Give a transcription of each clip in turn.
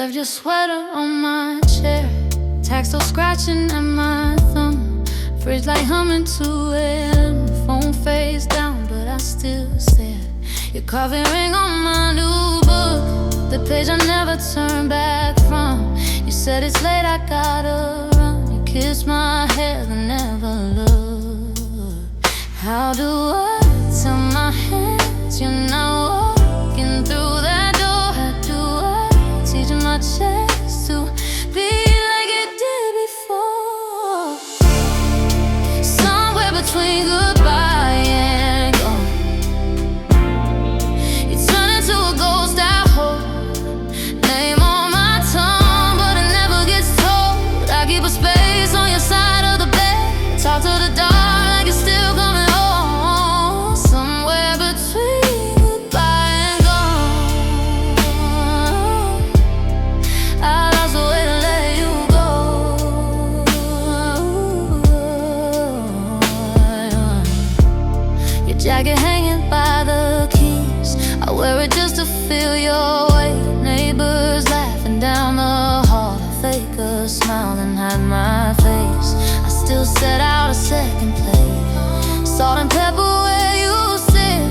Left your sweater on my chair, tactile scratching at my thumb. Fridge light humming to it, phone face down, but I still stare. Your coffee ring on my new book, the page I never turn back from. You said it's late, I gotta run. You kissed my hair, then never looked. How do I tell my hands you're not walking through that door? How do I teach my chest to be like it did before? Somewhere between goodbye and gone, you turn into a ghost I hold. Name on my tongue, but it never gets told. I keep a space on your side of the bed, talk to the dark like it's still coming home. Somewhere between goodbye and gone, I lost the way to let you go. Your jacket hanging by the keys, I wear it just to feel your weight. Neighbors laughing down the hall, I fake a smile and hide my face. I still set out a second plate, salt and pepper where you sit.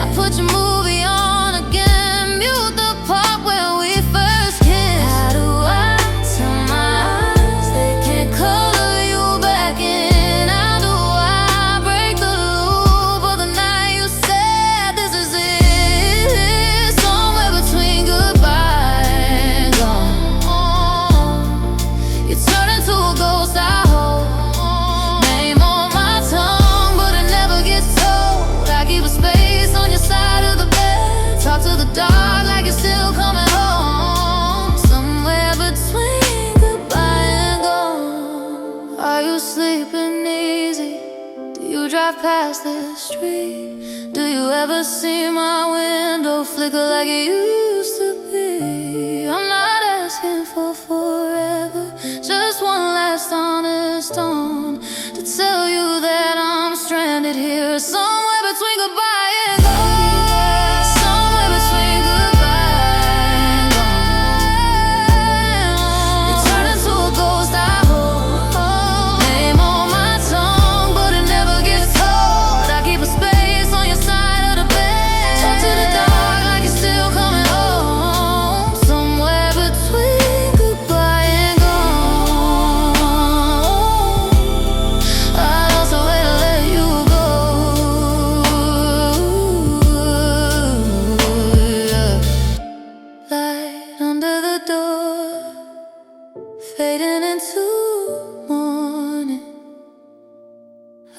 I put your movie on again, mute the part where we first kissed. How do I tell my eyes they can't color you back in? How do I break the loop of the night you said this is it? Somewhere between goodbye and gone, you turn into a ghost I hold. Name on my tongue, but it never gets told. I keep a space on your side of the bed, talk to the dark like it's still coming home. Somewhere between goodbye and gone. Are you sleeping easy? Do you drive past this street? Do you ever see my window flicker like it used to be? I'm not asking for forever, just one last honest tone to tell you that I'm stranded here somewhere between goodbye and gone. Somewhere between goodbye and gone, you turn into a ghost I hold. Name on my tongue, but it never gets told. I keep a space on your side of the bed, talk to the dark like it's still coming home. Somewhere between goodbye and gone, I lost the way to let you go. Yeah. Light under the door, fading into morning.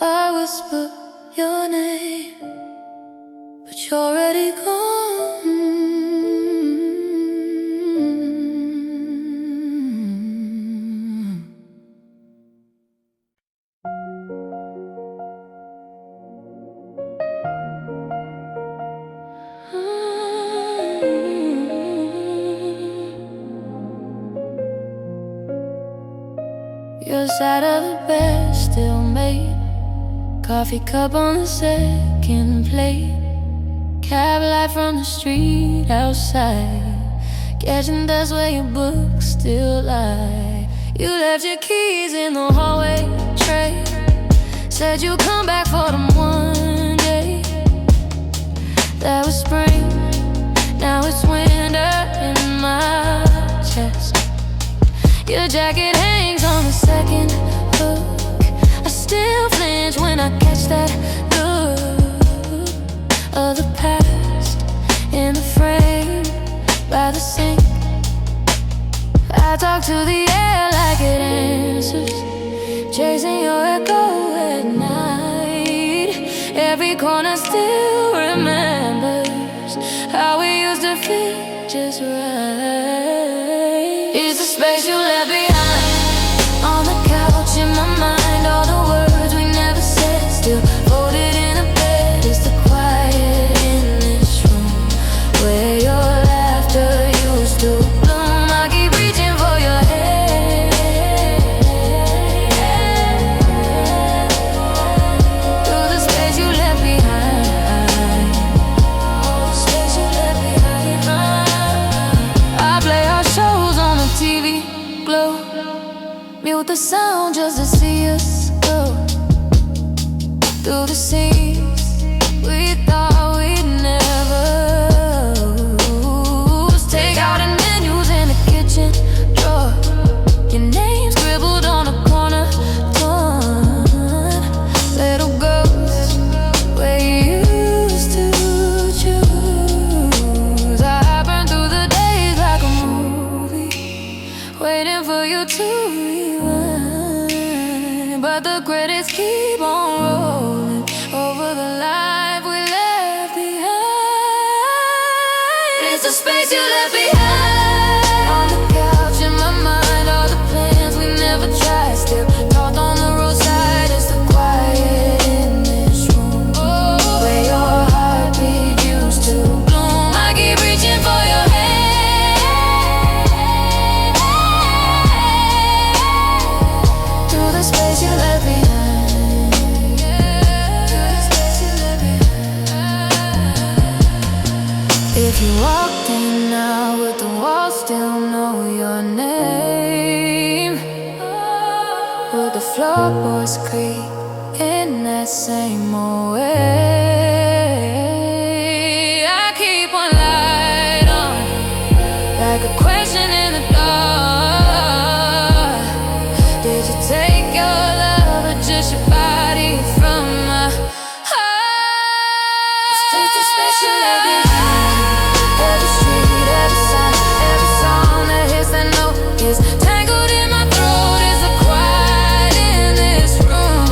I whisper your name, but you're already gone. Your side of the bed still made, coffee cup on the second plate. Cab light from the street outside, catching dust where your books still lie. You left your keys in the hallway tray, said you'd come back for them one day. That was spring, now it's winter in my chest. Your jacket hangs on the second hook, I still flinch when I catch that look of the past in the frame by the sink. I talk to the air like it answers, chasing your echo at night. Every corner still remembers how we used to feel just right. It's the space you left behind on the couch in my mind. All the words we never said still folded in a bed. It's the quiet in this room where your laughter used to bloom. I keep reaching for your hand through the space you left behind. Oh, the space you left behind. but the credits keep on rolling over the life we left behind. It's the space you left behind. On the couch in my mind, all the plans we never tried, still talked on the roadside. It's the quiet in this room, where your heartbeat used to bloom. I keep reaching for your hand, through the space you left behind. Through the space you left behind. If you walked in now, would the walls still know your name? Would the floorboards creak in that same old way? I keep one light on, like a question in the dark. Did you take your love or just your body from my heart? Take the space you left behind. Every street, every sign, every song that hits that note is tangled in my throat. Is the quiet in this room,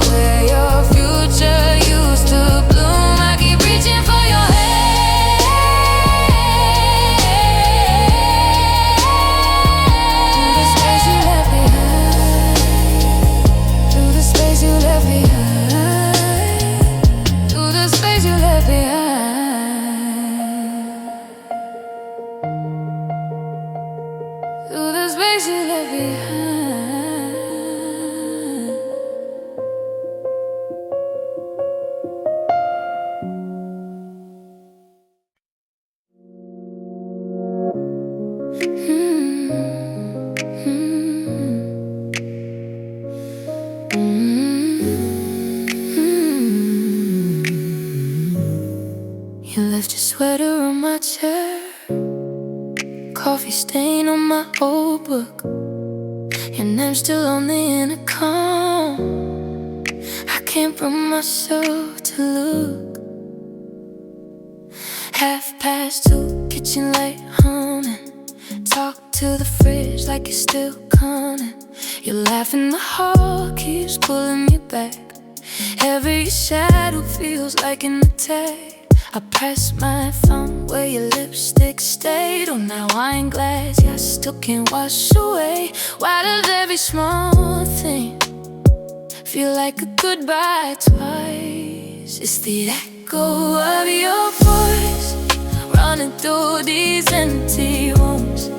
where your future used to bloom. I keep reaching for your hand, through the space you left behind. Through the space you left behind. Through the space you left behind. Through the space you left behind. You left your sweater on my chair, coffee stain on my old book. Your name's still on the intercom. I can't bring myself to look. 2:30, kitchen light humming. Talk to the fridge like you're still coming. You're laughing, the hall keeps pulling you back. Every shadow feels like an attack. I press my thumb where your lipstick stayed on that wine glass. Yeah, I still can't wash away. Why does every small thing feel like a goodbye twice? It's the echo of your voice running through these empty rooms.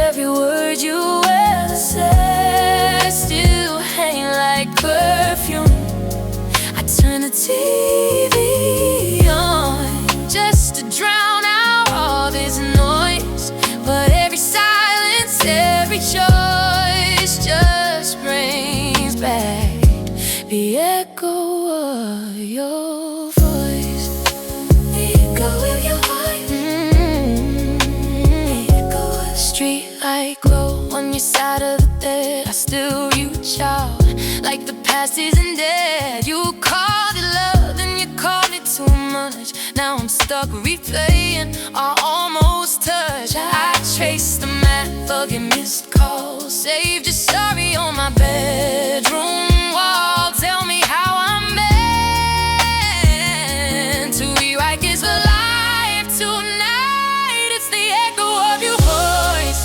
Every word you ever said still hang like perfume. I turn the TV on just to drown out all this noise, but every silence, every choice just brings back the echo of your voice. The echo of your voice. The echo of the street light glow on your side of the bed. I still reach out like the past isn't dead. You called it love, then you called it too much. Now I'm stuck replaying our almost touch. I traced the map of your missed calls, saved your sorry on my bedroom wall. Tell me how I'm meant to rewrite this life tonight. It's the echo of your voice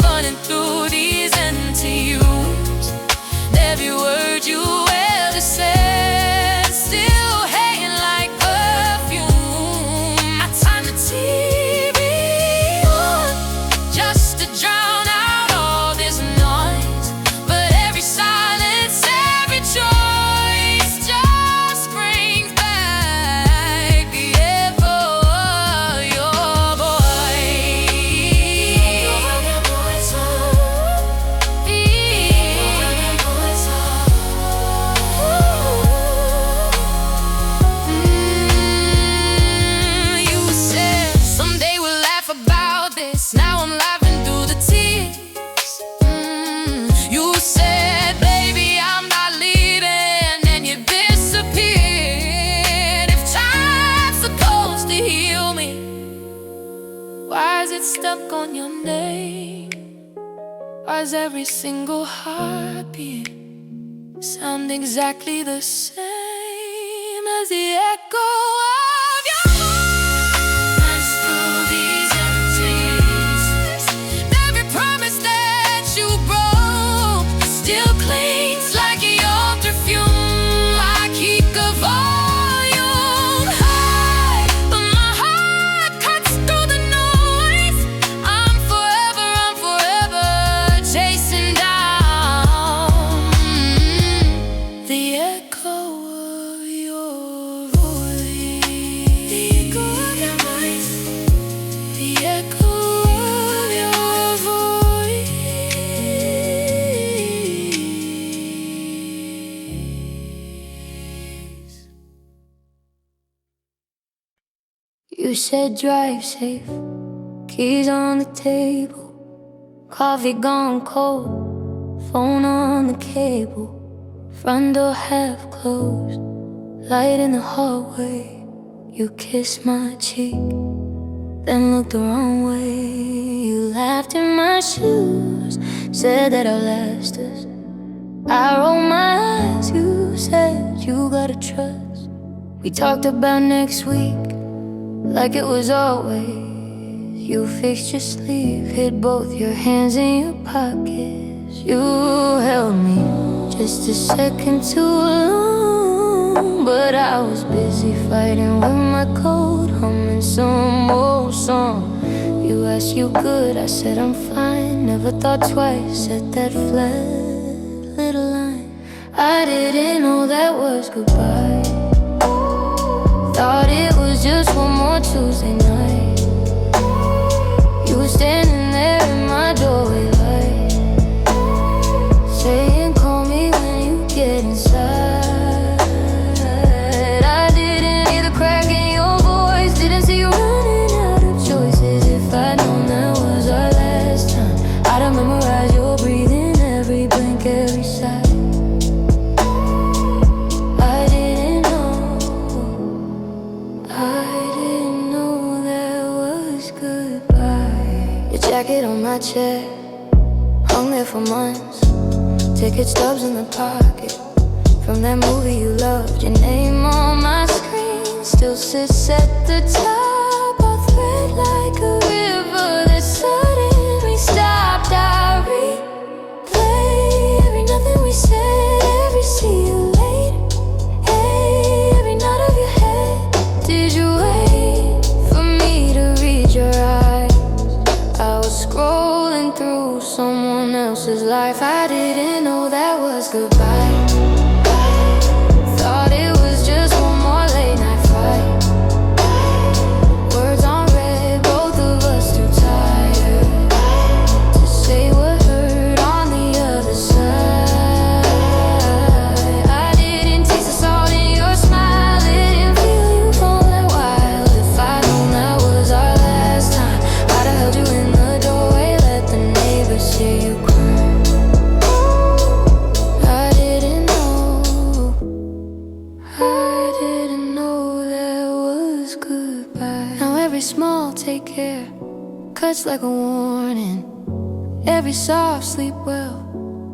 running through these empty rooms. Every word you ever said still hanging like perfume. I turn the TV on just to drown out all this noise, but every silence, every choice just brings back the echo of your voice. You said someday we'll laugh about this. Now I'm laughing through the tears. You said, baby, I'm not leaving, and you disappeared. If time's supposed to heal me, why is it stuck on your name? Why is every single heartbeat sound exactly the same as the echo of your voice through these empties. Every promise that you broke still clings like your perfume. I keep a volume high, but my heart cuts through the noise. I'm forever chasing down the echo of your voice. The echo of your voice. The echo of your voice. You said drive safe, keys on the table, coffee gone cold, phone on the cable, front door half closed, light in the hallway. You kissed my cheek, then looked the wrong way. You laughed in my shoes, said that I'll last us. I rolled my eyes, you said you gotta trust. We talked about next week like it was always. You fixed your sleeve, hid both your hands in your pockets. You held me just a second too long, but I was busy fighting with my cold, humming some old song. You asked you good, I said I'm fine. Never thought twice, said that flat little line. I didn't know that was goodbye. Thought it was just one more Tuesday night. You were standing there in my doorway light, saying call me when you get inside. I didn't hear the crack in your voice, didn't see you running out of choices. If I'd known that was our last time, I'd have memorized your breathing, every blink, every sigh. Jacket on my chair, hung there for months. Ticket stubs in the pocket from that movie you loved. Your name on my screen still sits at the top. Our thread like a river that suddenly stopped. I replay every nothing we said, every see you later, hey, every nod of your head. Did you wait for me to read your eyes? I was scrolling through someone else's life. I didn't know that was goodbye. Thought it was just one more late night fight. Words on red, both of us too tired to say what hurt on the other side. I didn't taste the salt in your smile, didn't feel you for that while. If I'd known that was our last time, I'd have held you in the doorway, let the neighbors hear you cry. I didn't know that was goodbye. Now every small take care cuts like a warning. Every soft sleep well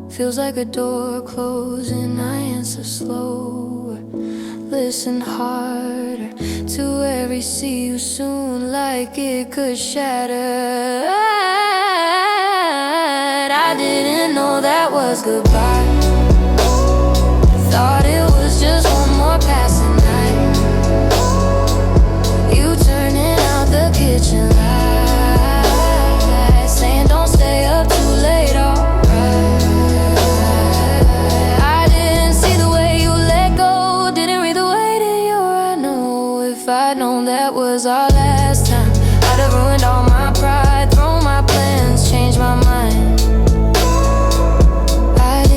feels like a door closing. I answer slower, listen harder to every see you soon like it could shatter. I didn't know that was goodbye. Thought it was just one more passing night. You turning out the kitchen light, saying don't stay up too late, alright. I didn't see the way you let go, didn't read the weight in your eye. No, if I'd known that was our last time, I'd have ruined all my pride, thrown my plans, changed my mind. I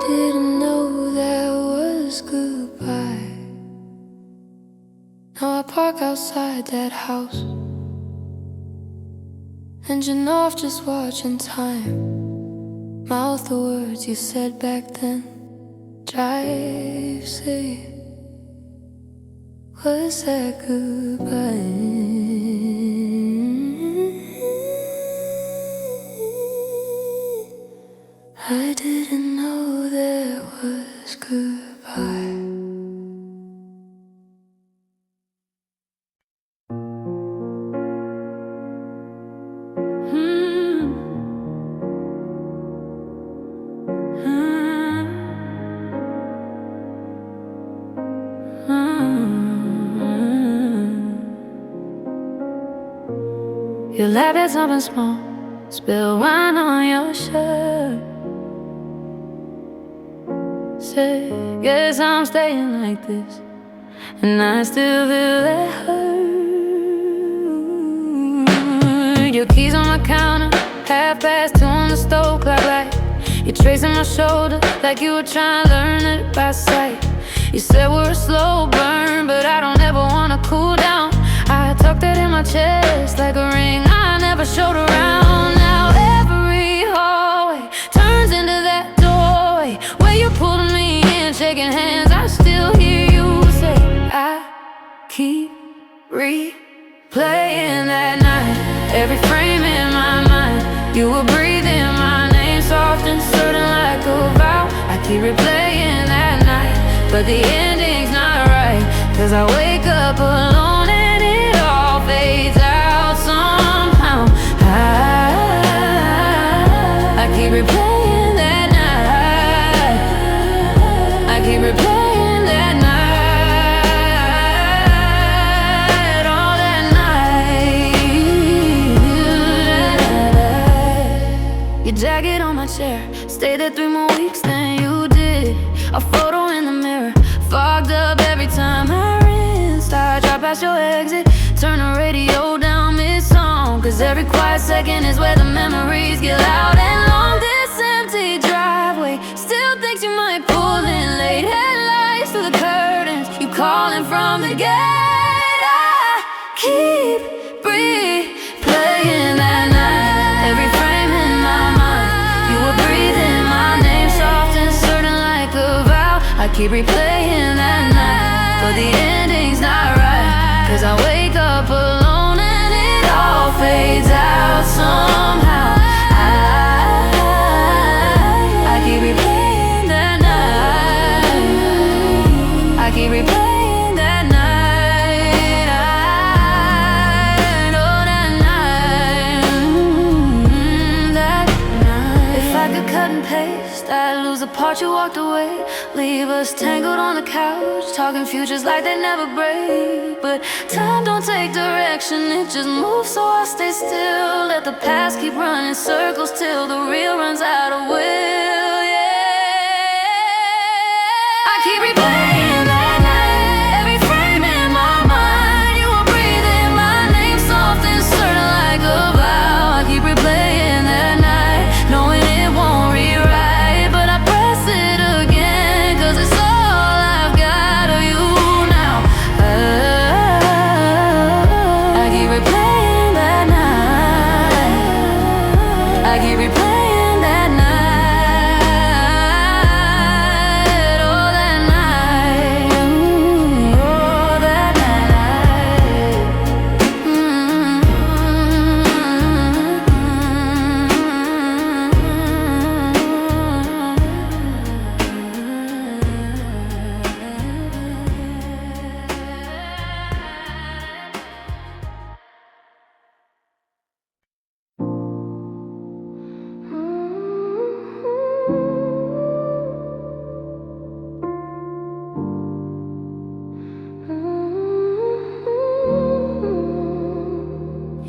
didn't know that was goodbye. Now I park outside that house, engine off, just watching time. Mouth the words you said back then. Drive safe. Was that goodbye? You laugh at something small, spill wine on your shirt. Say, guess I'm staying like this, and I still feel that hurt. Your keys on my counter, 2:30 on the stove clock light. You're tracing my shoulder like you were trying to learn it by sight. You said we're a slow burn, but I don't ever wanna cool down. I tucked it in my chest like a ring I never showed around. Now every hallway turns into that doorway where you pulled me in, shaking hands. I still hear you say, I keep replaying that night. Every frame in my mind, you were breathing my name, soft and certain like a vow. I keep replaying that night, but the ending's not right, 'cause I wake up alone and it all fades out somehow. I keep replaying that night. I keep replaying that night. All that night. Your jacket on my chair, stayed there 3 more weeks than you did. A photo in the mirror, fogged up every time I rinse. I drive past your exit, turn the radio down mid-song, 'cause every quiet second is where the memories get loud and long. This empty driveway still thinks you might pull in late. Headlights through the curtains, you calling from the gate. I keep replaying that night. Every frame in my mind, you were breathing my name, soft and certain like a vow. I keep replaying that night, but the ending's not right, 'cause I wake up alone and it all fades out somehow. I keep replaying that night. I keep replaying that night. Oh, that night. That night. If I could cut and paste, I'd lose the part you walked away. Leave us tangled on the couch, talking futures like they never break. But time don't take direction, it just moves, so I stay still. Let the past keep running circles till the real runs out of will. Yeah, I keep replaying that night. Every frame in my mind, you were breathing my name, soft and certain like a vow. I keep replaying that night, knowing it won't rewrite, but I press it again, 'cause it's all I've got of you now. I keep replaying that night. I keep replaying that night. Oh, that night. Oh, that night.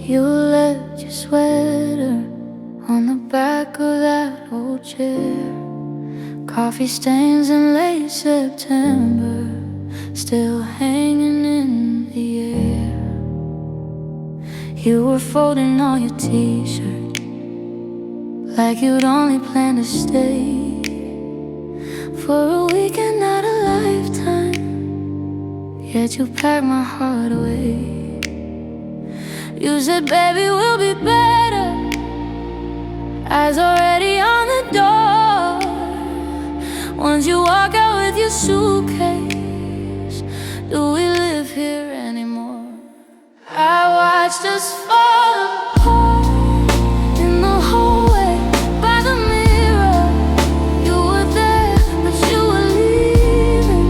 You left your sweater on the back of that old chair. Coffee stains in late September, still hanging in the air. You were folding all your t-shirts like you'd only planned to stay for a weekend, not a lifetime. Yet you packed my heart away. You said, baby, we'll be better. Eyes already on the door. Once you walk out with your suitcase, do we live here anymore? I watched us fall apart in the hallway by the mirror. You were there, but you were leaving.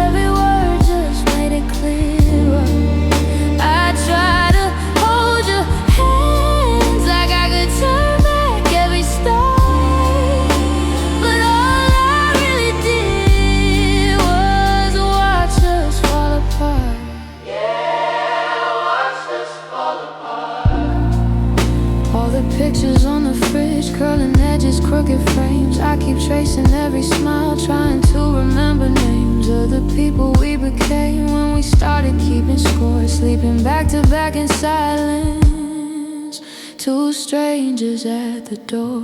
Every word just made it clearer. I tried to hold your hands like I could turn back every step, but all I really did was sleeping back to back in silence, two strangers at the door.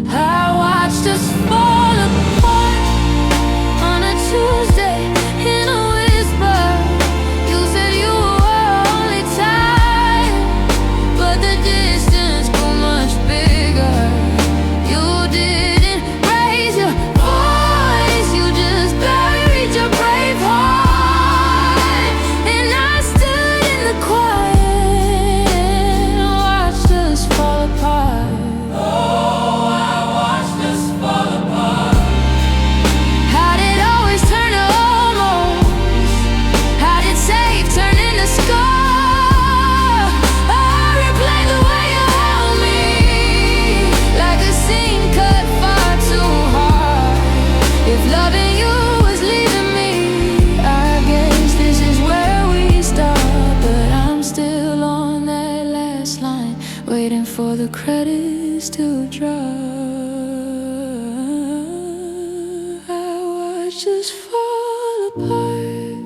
I watched us fall apart on a Tuesday in a whisper. You said you were only tired, but the distance grew much bigger. You didn't raise your voice, you just buried your brave heart. And I stood in the quiet and watched us fall apart. Waiting for the credits to drop. I watched us fall apart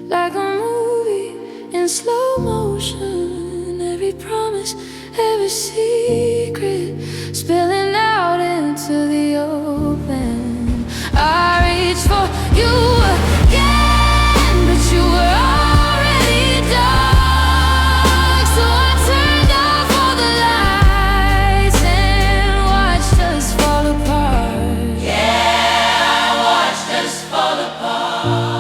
like a movie in slow motion. Every promise, every secret spilling out into the open. I reached for you again, but you were already dark. So I turned off all the lights and watched us fall apart. Yeah, I watched us fall apart.